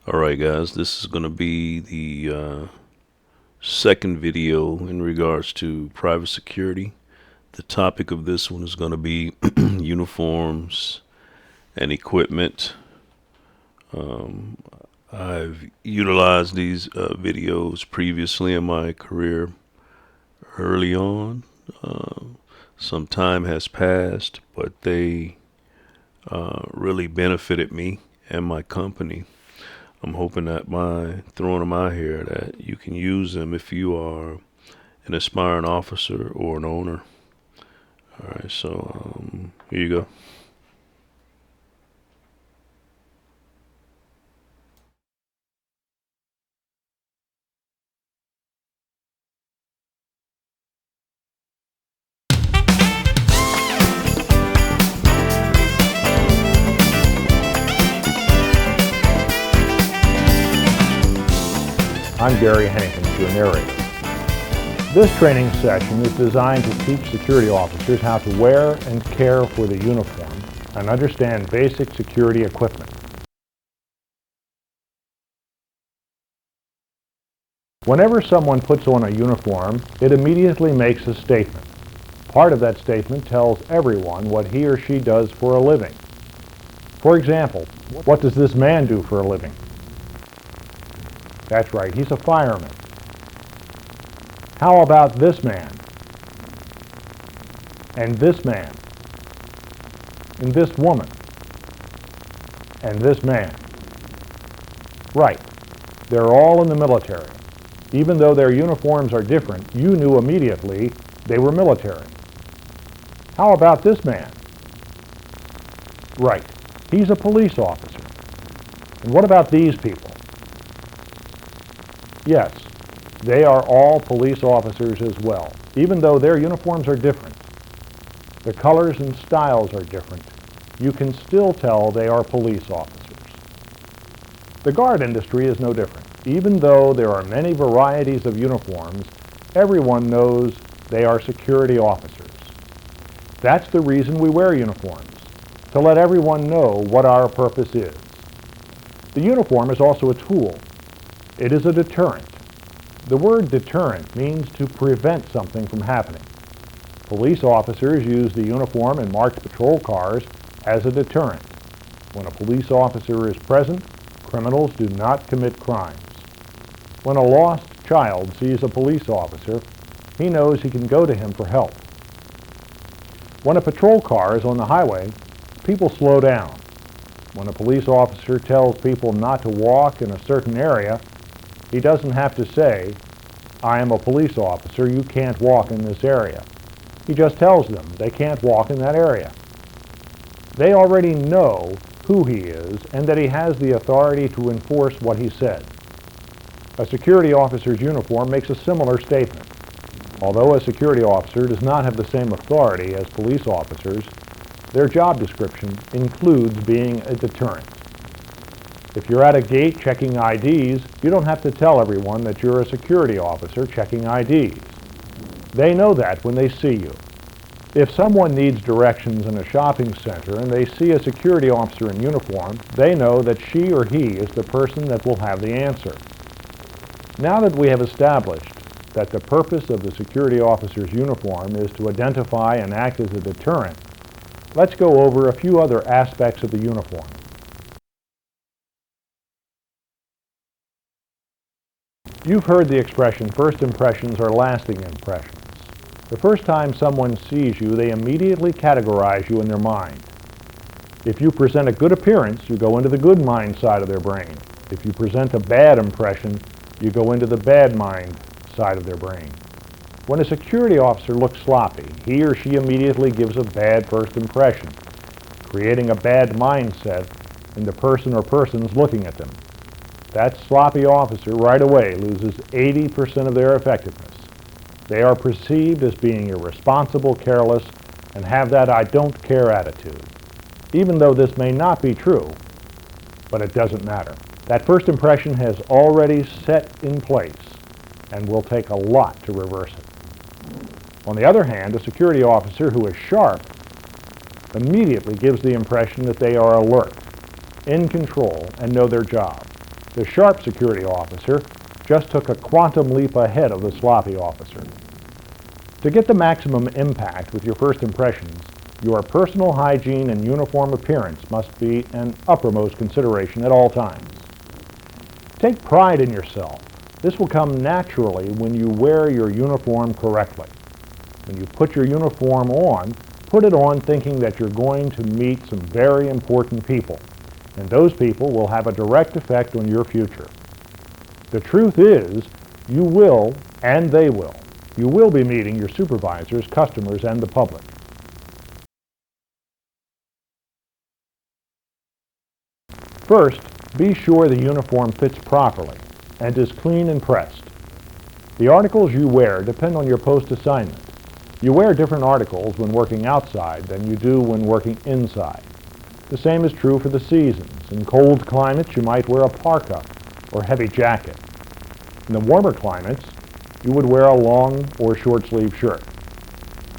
Alright guys, this is going to be the second video in regards to private security. The topic of this one is going to be uniforms and equipment. I've utilized these videos previously in my career early on. Some time has passed, but they really benefited me and my company. I'm hoping that by throwing them out here that you can use them if you are an aspiring officer or an owner. Alright, so here you go. I'm Gary Hankins, your narrator. This training session is designed to teach security officers how to wear and care for the uniform and understand basic security equipment. Whenever someone puts on a uniform, it immediately makes a statement. Part of that statement tells everyone what he or she does for a living. For example, what does this man do for a living? That's right, he's a fireman. How about this man? And this man? And this woman? And this man? Right, they're all in the military. Even though their uniforms are different, you knew immediately they were military. How about this man? Right, he's a police officer. And what about these people? Yes, they are all police officers as well, even though their uniforms are different. The colors and styles are different. You can still tell they are police officers. The guard industry is no different. Even though there are many varieties of uniforms, everyone knows they are security officers. That's the reason we wear uniforms, to let everyone know what our purpose is. The uniform is also a tool. It is a deterrent. The word deterrent means to prevent something from happening. Police officers use the uniform in marked patrol cars as a deterrent. When a police officer is present, criminals do not commit crimes. When a lost child sees a police officer, he knows he can go to him for help. When a patrol car is on the highway, people slow down. When a police officer tells people not to walk in a certain area, he doesn't have to say, "I am a police officer, you can't walk in this area." He just tells them they can't walk in that area. They already know who he is and that he has the authority to enforce what he said. A security officer's uniform makes a similar statement. Although a security officer does not have the same authority as police officers, their job description includes being a deterrent. If you're at a gate checking IDs, you don't have to tell everyone that you're a security officer checking IDs. They know that when they see you. If someone needs directions in a shopping center and they see a security officer in uniform, they know that she or he is the person that will have the answer. Now that we have established that the purpose of the security officer's uniform is to identify and act as a deterrent, let's go over a few other aspects of the uniform. You've heard the expression, first impressions are lasting impressions. The first time someone sees you, they immediately categorize you in their mind. If you present a good appearance, you go into the good mind side of their brain. If you present a bad impression, you go into the bad mind side of their brain. When a security officer looks sloppy, he or she immediately gives a bad first impression, creating a bad mindset in the person or persons looking at them. That sloppy officer right away loses 80% of their effectiveness. They are perceived as being irresponsible, careless, and have that I don't care attitude. Even though this may not be true, but it doesn't matter. That first impression has already set in place and will take a lot to reverse it. On the other hand, a security officer who is sharp immediately gives the impression that they are alert, in control, and know their job. The sharp security officer just took a quantum leap ahead of the sloppy officer. To get the maximum impact with your first impressions, your personal hygiene and uniform appearance must be an uppermost consideration at all times. Take pride in yourself. This will come naturally when you wear your uniform correctly. When you put your uniform on, put it on thinking that you're going to meet some very important people, and those people will have a direct effect on your future. The truth is, you will, and they will. You will be meeting your supervisors, customers, and the public. First, be sure the uniform fits properly and is clean and pressed. The articles you wear depend on your post assignment. You wear different articles when working outside than you do when working inside. The same is true for the seasons. In cold climates, you might wear a parka or heavy jacket. In the warmer climates, you would wear a long or short-sleeve shirt.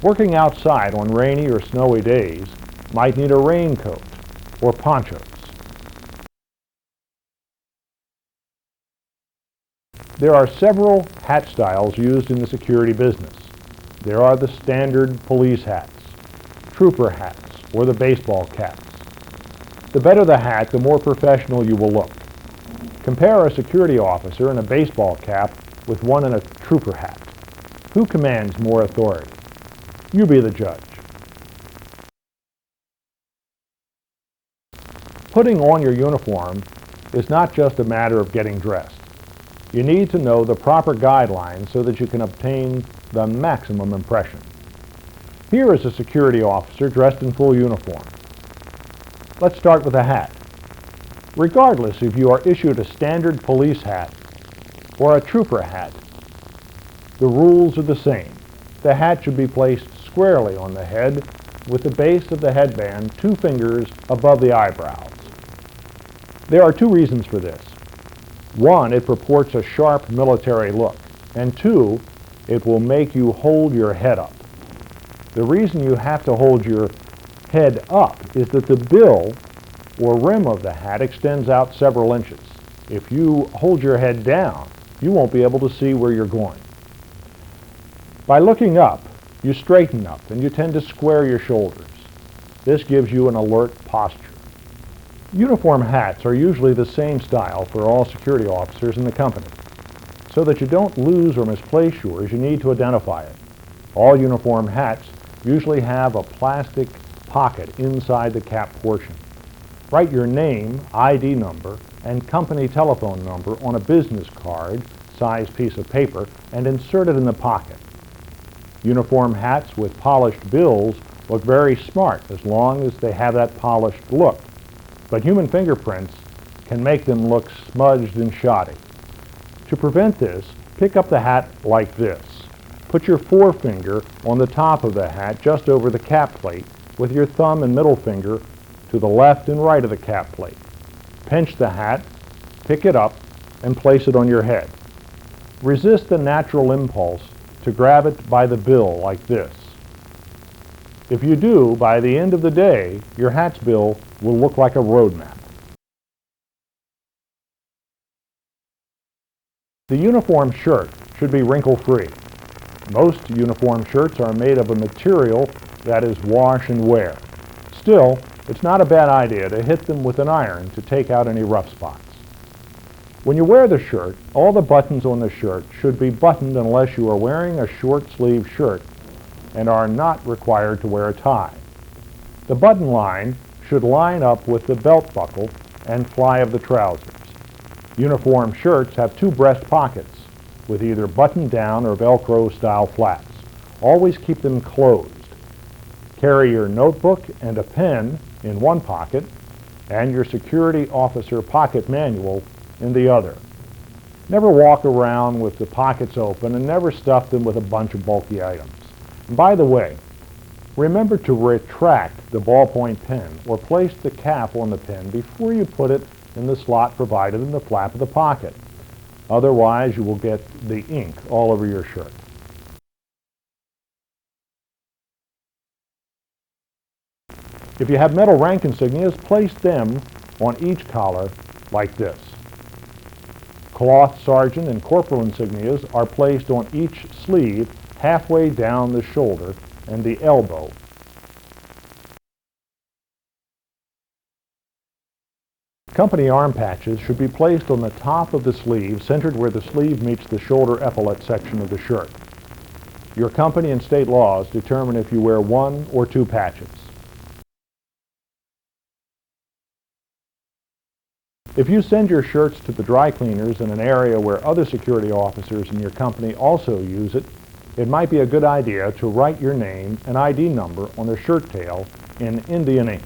Working outside on rainy or snowy days might need a raincoat or ponchos. There are several hat styles used in the security business. There are the standard police hats, trooper hats, or the baseball caps. The better the hat, the more professional you will look. Compare a security officer in a baseball cap with one in a trooper hat. Who commands more authority? You be the judge. Putting on your uniform is not just a matter of getting dressed. You need to know the proper guidelines so that you can obtain the maximum impression. Here is a security officer dressed in full uniform. Let's start with a hat. Regardless if you are issued a standard police hat or a trooper hat, the rules are the same. The hat should be placed squarely on the head with the base of the headband 2 fingers above the eyebrows. There are 2 reasons for this. 1, it purports a sharp military look, and 2, it will make you hold your head up. The reason you have to hold your head up is that the bill or rim of the hat extends out several inches. If you hold your head down, you won't be able to see where you're going. By looking up, you straighten up and you tend to square your shoulders. This gives you an alert posture. Uniform hats are usually the same style for all security officers in the company. So that you don't lose or misplace yours, you need to identify it. All uniform hats usually have a plastic pocket inside the cap portion. Write your name, ID number, and company telephone number on a business card-sized piece of paper and insert it in the pocket. Uniform hats with polished bills look very smart as long as they have that polished look. But human fingerprints can make them look smudged and shoddy. To prevent this, pick up the hat like this. Put your forefinger on the top of the hat just over the cap plate with your thumb and middle finger to the left and right of the cap plate. Pinch the hat, pick it up, and place it on your head. Resist the natural impulse to grab it by the bill like this. If you do, by the end of the day, your hat's bill will look like a road map. The uniform shirt should be wrinkle-free. Most uniform shirts are made of a material that is wash and wear. Still, it's not a bad idea to hit them with an iron to take out any rough spots. When you wear the shirt, all the buttons on the shirt should be buttoned unless you are wearing a short-sleeve shirt and are not required to wear a tie. The button line should line up with the belt buckle and fly of the trousers. Uniform shirts have 2 breast pockets with either button-down or Velcro-style flaps. Always keep them closed. Carry your notebook and a pen in one pocket and your security officer pocket manual in the other. Never walk around with the pockets open and never stuff them with a bunch of bulky items. And by the way, remember to retract the ballpoint pen or place the cap on the pen before you put it in the slot provided in the flap of the pocket. Otherwise, you will get the ink all over your shirt. If you have metal rank insignias, place them on each collar like this. Cloth sergeant and corporal insignias are placed on each sleeve halfway down the shoulder and the elbow. Company arm patches should be placed on the top of the sleeve, centered where the sleeve meets the shoulder epaulette section of the shirt. Your company and state laws determine if you wear one or two patches. If you send your shirts to the dry cleaners in an area where other security officers in your company also use it, it might be a good idea to write your name and ID number on the shirt tail in Indian ink.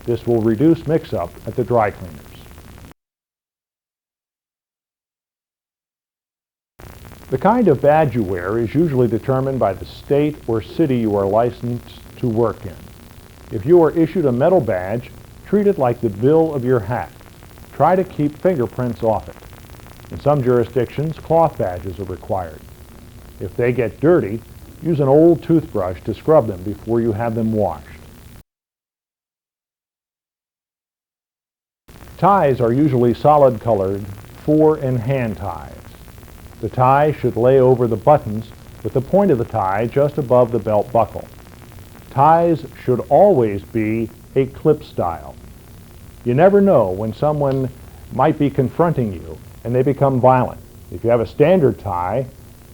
This will reduce mix-up at the dry cleaners. The kind of badge you wear is usually determined by the state or city you are licensed to work in. If you are issued a metal badge, treat it like the bill of your hat. Try to keep fingerprints off it. In some jurisdictions, cloth badges are required. If they get dirty, use an old toothbrush to scrub them before you have them washed. Ties are usually solid-colored fore and hand ties. The tie should lay over the buttons with the point of the tie just above the belt buckle. Ties should always be a clip style. You never know when someone might be confronting you and they become violent. If you have a standard tie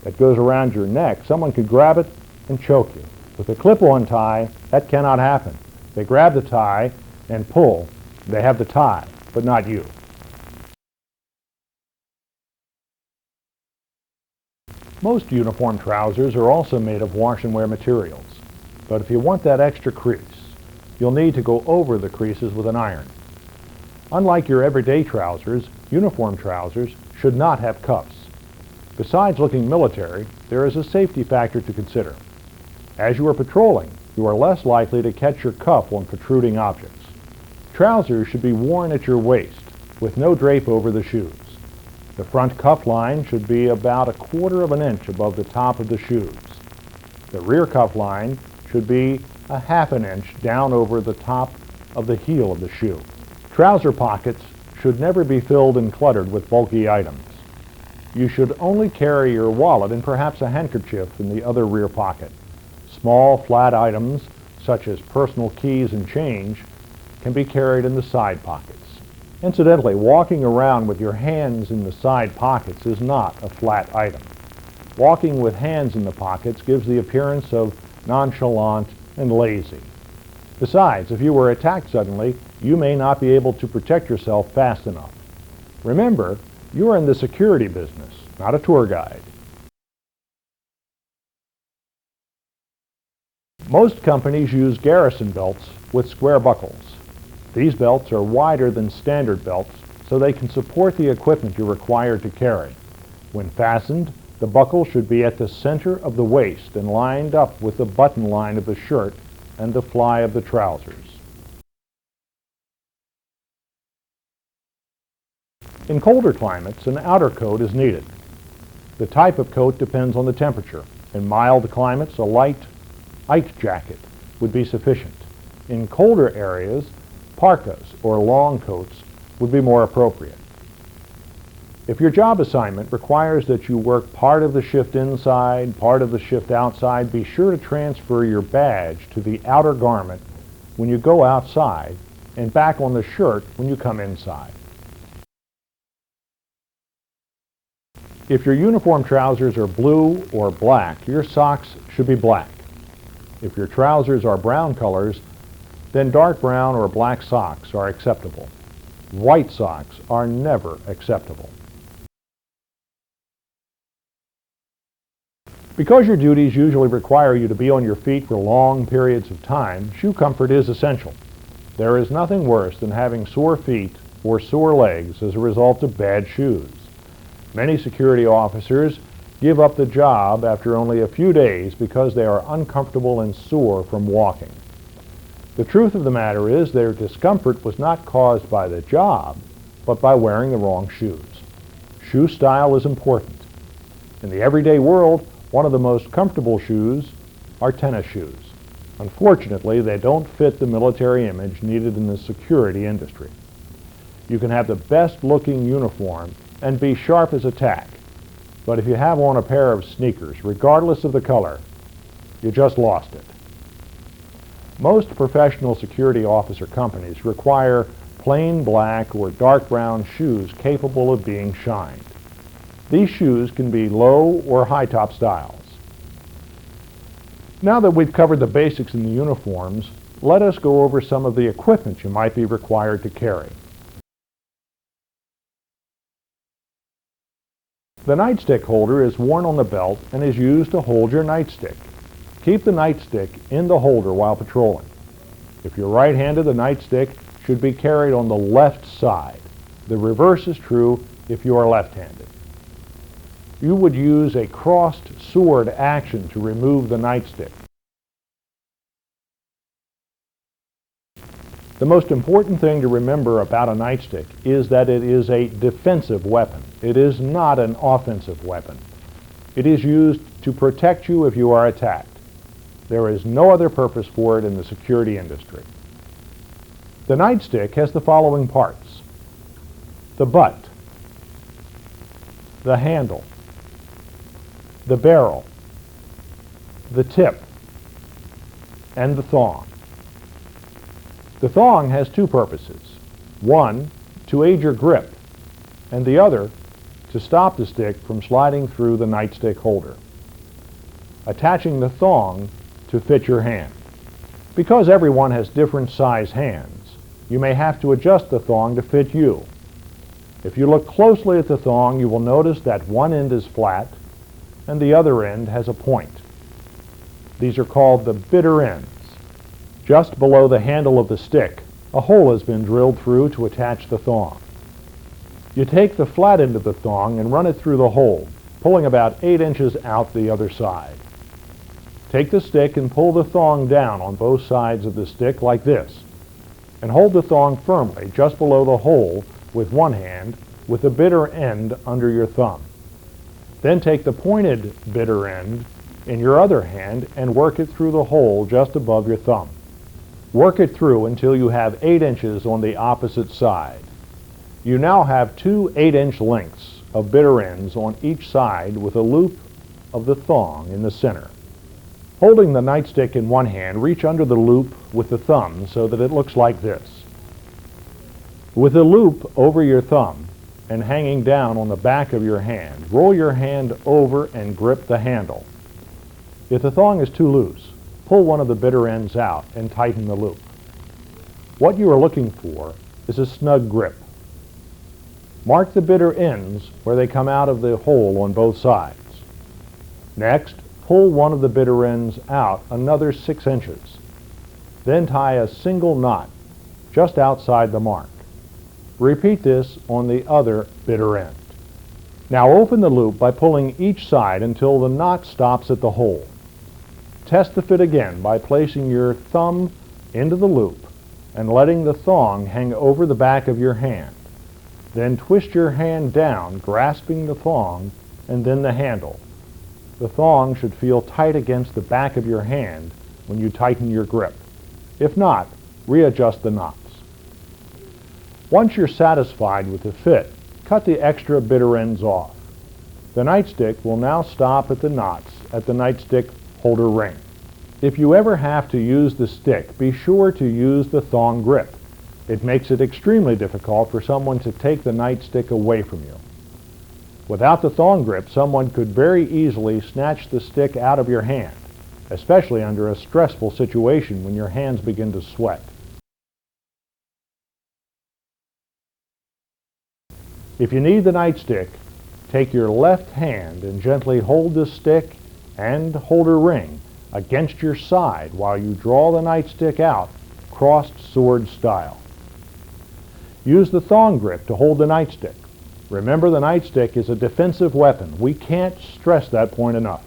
that goes around your neck, someone could grab it and choke you. With a clip-on tie, that cannot happen. They grab the tie and pull. They have the tie, but not you. Most uniform trousers are also made of wash and wear materials, but if you want that extra crease, you'll need to go over the creases with an iron. Unlike your everyday trousers, uniform trousers should not have cuffs. Besides looking military, there is a safety factor to consider. As you are patrolling, you are less likely to catch your cuff on protruding objects. Trousers should be worn at your waist, with no drape over the shoes. The front cuff line should be about 1/4 of an inch above the top of the shoes. The rear cuff line should be 1/2 an inch down over the top of the heel of the shoe. Trouser pockets should never be filled and cluttered with bulky items. You should only carry your wallet and perhaps a handkerchief in the other rear pocket. Small, flat items, such as personal keys and change, can be carried in the side pockets. Incidentally, walking around with your hands in the side pockets is not a flat item. Walking with hands in the pockets gives the appearance of nonchalant and lazy. Besides, if you were attacked suddenly, you may not be able to protect yourself fast enough. Remember, you are in the security business, not a tour guide. Most companies use garrison belts with square buckles. These belts are wider than standard belts, so they can support the equipment you're required to carry. When fastened, the buckle should be at the center of the waist and lined up with the button line of the shirt and the fly of the trousers. In colder climates, an outer coat is needed. The type of coat depends on the temperature. In mild climates, a light ice jacket would be sufficient. In colder areas, parkas or long coats would be more appropriate. If your job assignment requires that you work part of the shift inside, part of the shift outside, be sure to transfer your badge to the outer garment when you go outside and back on the shirt when you come inside. If your uniform trousers are blue or black, your socks should be black. If your trousers are brown colors, then dark brown or black socks are acceptable. White socks are never acceptable. Because your duties usually require you to be on your feet for long periods of time, shoe comfort is essential. There is nothing worse than having sore feet or sore legs as a result of bad shoes. Many security officers give up the job after only a few days because they are uncomfortable and sore from walking. The truth of the matter is their discomfort was not caused by the job, but by wearing the wrong shoes. Shoe style is important. In the everyday world, one of the most comfortable shoes are tennis shoes. Unfortunately, they don't fit the military image needed in the security industry. You can have the best looking uniform and be sharp as a tack. But if you have on a pair of sneakers, regardless of the color, you just lost it. Most professional security officer companies require plain black or dark brown shoes capable of being shined. These shoes can be low or high top styles. Now that we've covered the basics in the uniforms, let us go over some of the equipment you might be required to carry. The nightstick holder is worn on the belt and is used to hold your nightstick. Keep the nightstick in the holder while patrolling. If you're right-handed, the nightstick should be carried on the left side. The reverse is true if you are left-handed. You would use a crossed sword action to remove the nightstick. The most important thing to remember about a nightstick is that it is a defensive weapon. It is not an offensive weapon. It is used to protect you if you are attacked. There is no other purpose for it in the security industry. The nightstick has the following parts: the butt, the handle, the barrel, the tip, and the thong. The thong has two purposes. One, to aid your grip, and the other, to stop the stick from sliding through the nightstick holder. Attaching the thong to fit your hand. Because everyone has different size hands, you may have to adjust the thong to fit you. If you look closely at the thong, you will notice that one end is flat and the other end has a point. These are called the bitter ends. Just below the handle of the stick, a hole has been drilled through to attach the thong. You take the flat end of the thong and run it through the hole, pulling about 8 inches out the other side. Take the stick and pull the thong down on both sides of the stick like this, and hold the thong firmly just below the hole with one hand, with the bitter end under your thumb. Then take the pointed bitter end in your other hand and work it through the hole just above your thumb. Work it through until you have 8 inches on the opposite side. You now have two 8-inch lengths of bitter ends on each side with a loop of the thong in the center. Holding the nightstick in one hand, reach under the loop with the thumb so that it looks like this. With the loop over your thumb and hanging down on the back of your hand, roll your hand over and grip the handle. If the thong is too loose, pull one of the bitter ends out and tighten the loop. What you are looking for is a snug grip. Mark the bitter ends where they come out of the hole on both sides. Next, pull one of the bitter ends out another 6 inches. Then tie a single knot just outside the mark. Repeat this on the other bitter end. Now open the loop by pulling each side until the knot stops at the hole. Test the fit again by placing your thumb into the loop and letting the thong hang over the back of your hand. Then twist your hand down, grasping the thong and then the handle. The thong should feel tight against the back of your hand when you tighten your grip. If not, readjust the knots. Once you're satisfied with the fit, cut the extra bitter ends off. The nightstick will now stop at the knots at the nightstick holder ring. If you ever have to use the stick, be sure to use the thong grip. It makes it extremely difficult for someone to take the nightstick away from you. Without the thong grip, someone could very easily snatch the stick out of your hand, especially under a stressful situation when your hands begin to sweat. If you need the nightstick, take your left hand and gently hold the stick and holder ring against your side while you draw the nightstick out, crossed sword style. Use the thong grip to hold the nightstick. Remember, the nightstick is a defensive weapon. We can't stress that point enough.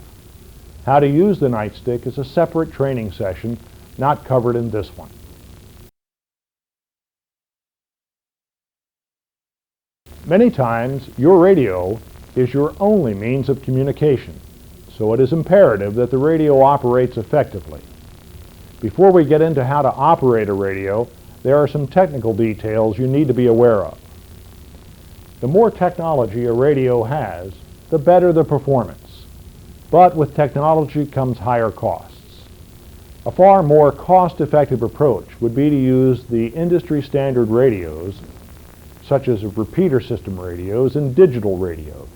How to use the nightstick is a separate training session, not covered in this one. Many times, your radio is your only means of communication, so it is imperative that the radio operates effectively. Before we get into how to operate a radio, there are some technical details you need to be aware of. The more technology a radio has, the better the performance. But with technology comes higher costs. A far more cost-effective approach would be to use the industry-standard radios, such as repeater system radios and digital radios.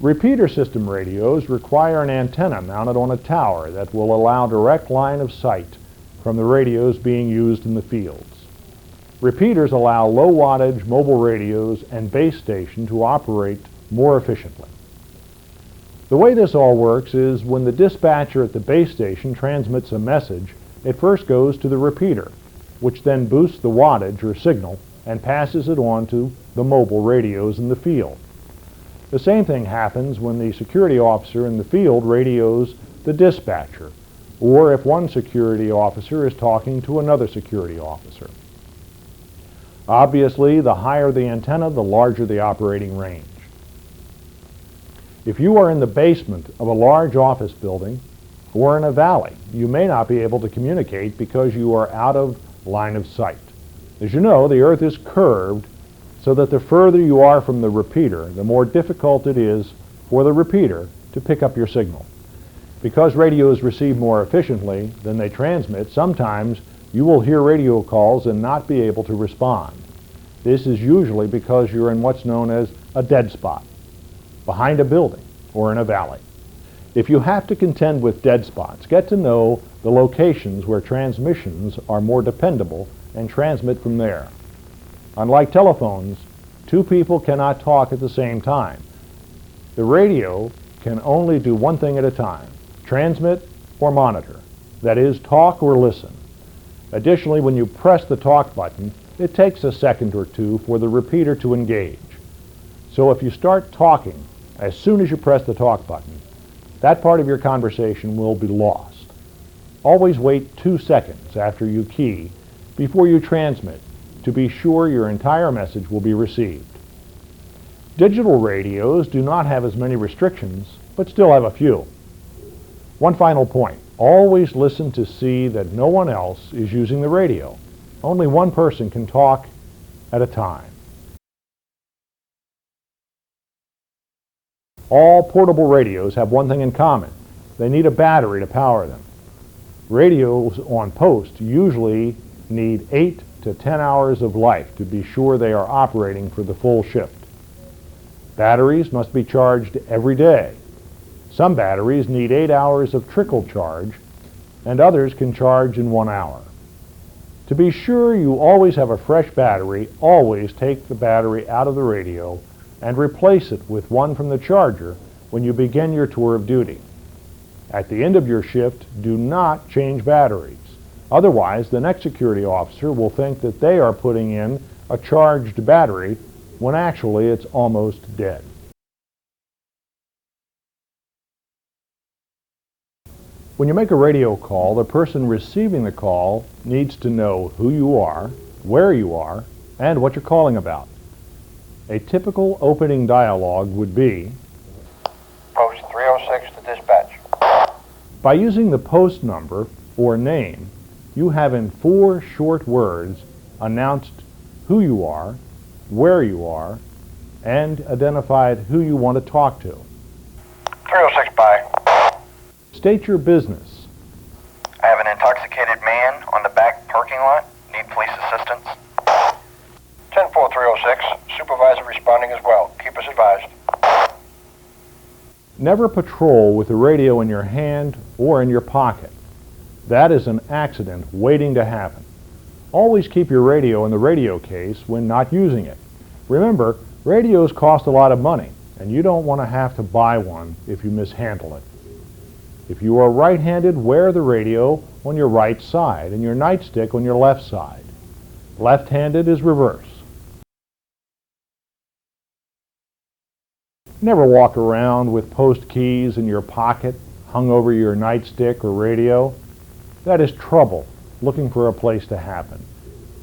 Repeater system radios require an antenna mounted on a tower that will allow direct line of sight from the radios being used in the fields. Repeaters allow low wattage mobile radios and base station to operate more efficiently. The way this all works is when the dispatcher at the base station transmits a message, it first goes to the repeater, which then boosts the wattage or signal and passes it on to the mobile radios in the field. The same thing happens when the security officer in the field radios the dispatcher, or if one security officer is talking to another security officer. Obviously, the higher the antenna, the larger the operating range. If you are in the basement of a large office building or in a valley, you may not be able to communicate because you are out of line of sight. As you know, the Earth is curved so that the further you are from the repeater, the more difficult it is for the repeater to pick up your signal. Because radios receive more efficiently than they transmit, sometimes you will hear radio calls and not be able to respond. This is usually because you're in what's known as a dead spot, behind a building or in a valley. If you have to contend with dead spots, get to know the locations where transmissions are more dependable and transmit from there. Unlike telephones, two people cannot talk at the same time. The radio can only do one thing at a time: transmit or monitor. That is, talk or listen. Additionally, when you press the talk button, it takes a second or two for the repeater to engage. So if you start talking as soon as you press the talk button, that part of your conversation will be lost. Always wait 2 seconds after you key before you transmit to be sure your entire message will be received. Digital radios do not have as many restrictions, but still have a few. One final point: always listen to see that no one else is using the radio. Only one person can talk at a time. All portable radios have one thing in common: they need a battery to power them. Radios on post usually need 8 to 10 hours of life to be sure they are operating for the full shift. Batteries must be charged every day. Some batteries need 8 hours of trickle charge, and others can charge in 1 hour. To be sure you always have a fresh battery, always take the battery out of the radio and replace it with one from the charger when you begin your tour of duty. At the end of your shift, do not change batteries. Otherwise, the next security officer will think that they are putting in a charged battery when actually it's almost dead. When you make a radio call, the person receiving the call needs to know who you are, where you are, and what you're calling about. A typical opening dialogue would be, Post 306 to dispatch. by using the post number or name, you have in 4 short words announced who you are, where you are, and identified who you want to talk to. 306 by. State your business. I have an intoxicated man on the back parking lot. Need police assistance. 10-4-306. Supervisor responding as well. Keep us advised. Never patrol with the radio in your hand or in your pocket. That is an accident waiting to happen. Always keep your radio in the radio case when not using it. Remember, radios cost a lot of money, and you don't want to have to buy one if you mishandle it. If you are right-handed, wear the radio on your right side and your nightstick on your left side. Left-handed is reverse. Never walk around with post keys in your pocket, hung over your nightstick or radio. That is trouble looking for a place to happen.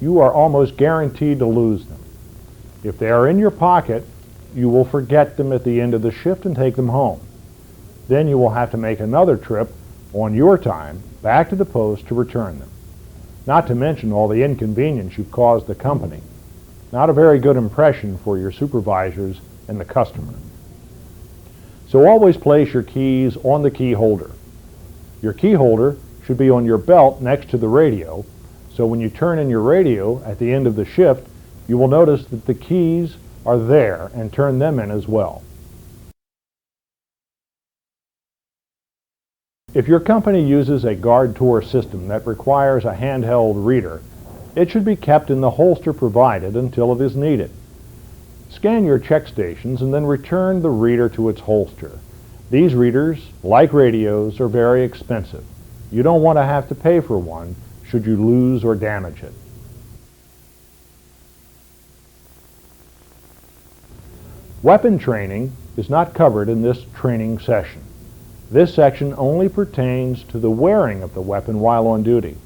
You are almost guaranteed to lose them. If they are in your pocket, you will forget them at the end of the shift and take them home. Then you will have to make another trip on your time back to the post to return them. Not to mention all the inconvenience you've caused the company. not a very good impression for your supervisors and the customer. So always place your keys on the key holder. Your key holder should be on your belt next to the radio, so when you turn in your radio at the end of the shift, you will notice that the keys are there and turn them in as well. If your company uses a guard tour system that requires a handheld reader, it should be kept in the holster provided until it is needed. Scan your check stations and then return the reader to its holster. These readers, like radios, are very expensive. You don't want to have to pay for one should you lose or damage it. Weapon training is not covered in this training session. This section only pertains to the wearing of the weapon while on duty.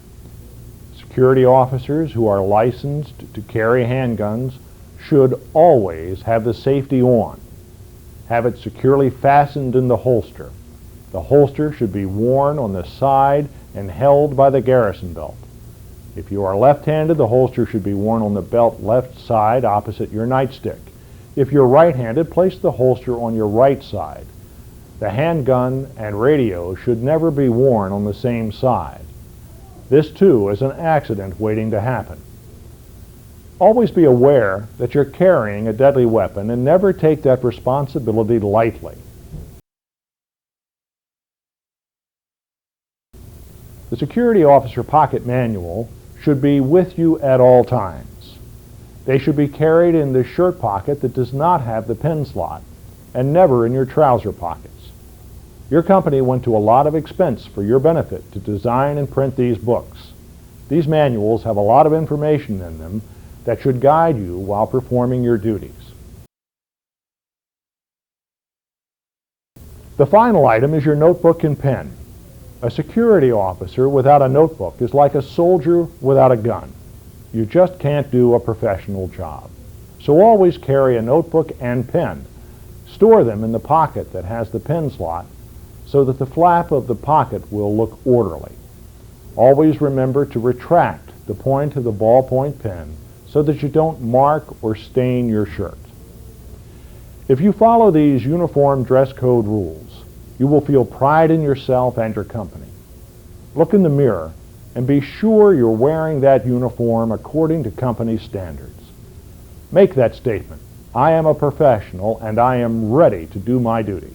Security officers who are licensed to carry handguns should always have the safety on. Have it securely fastened in the holster. The holster should be worn on the side and held by the garrison belt. If you are left-handed, the holster should be worn on the belt left side opposite your nightstick. If you're right-handed, place the holster on your right side. The handgun and radio should never be worn on the same side. This too is an accident waiting to happen. Always be aware that you're carrying a deadly weapon and never take that responsibility lightly. The security officer pocket manual should be with you at all times. They should be carried in the shirt pocket that does not have the pin slot and never in your trouser pockets. Your company went to a lot of expense for your benefit to design and print these books. These manuals have a lot of information in them that should guide you while performing your duties. The final item is your notebook and pen. A security officer without a notebook is like a soldier without a gun. You just can't do a professional job. So always carry a notebook and pen. Store them in the pocket that has the pen slot so that the flap of the pocket will look orderly. Always remember to retract the point of the ballpoint pen so that you don't mark or stain your shirt. If you follow these uniform dress code rules, you will feel pride in yourself and your company. Look in the mirror and be sure you're wearing that uniform according to company standards. Make that statement, I am a professional and I am ready to do my duty.